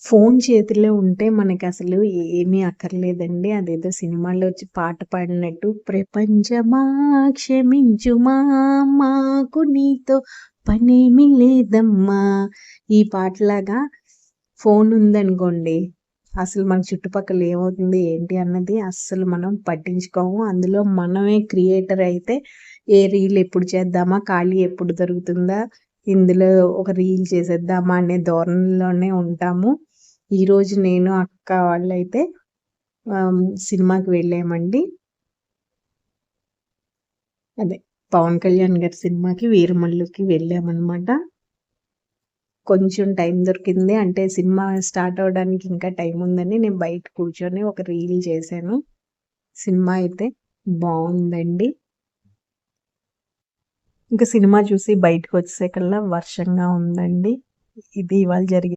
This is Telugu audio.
ఫోను చేతిలో ఉంటే మనకసలు ఏమీ అక్కర్లేదండి. అదేదో సినిమాలో వచ్చి పాట పాడినట్టు ప్రపంచమా క్షమించుమా మాకు నీతో పనేమి లేదమ్మా. ఈ పాటలాగా ఫోనుందనుకోండి, అసలు మన చుట్టుపక్కల ఏమవుతుంది, ఏంటి అన్నది అస్సలు మనం పట్టించుకోము. అందులో మనమే క్రియేటర్ అయితే ఏ రీల్ ఎప్పుడు చేద్దామా, ఖాళీ ఎప్పుడు దొరుకుతుందా, ఇందులో ఒక రీల్ చేసేద్దామా అనే ధోరణిలోనే ఉంటాము. ఈరోజు నేను, అక్క వాళ్ళైతే సినిమాకి వెళ్ళామండి. అదే పవన్ కళ్యాణ్ గారి సినిమాకి 'వీరమల్లు'కి వెళ్ళామనమాట. కొంచెం టైం దొరికింది. అంటే సినిమా స్టార్ట్ అవ్వడానికి ఇంకా టైం ఉందని నేను బయట కూర్చొని ఒక రీల్ చేశాను. సినిమా అయితే బావుందండి. ఇంకా సినిమా చూసి బయటకొచ్చేసరికల్లా వర్షంగా ఉందండి. ఇది ఇవాళ జరిగే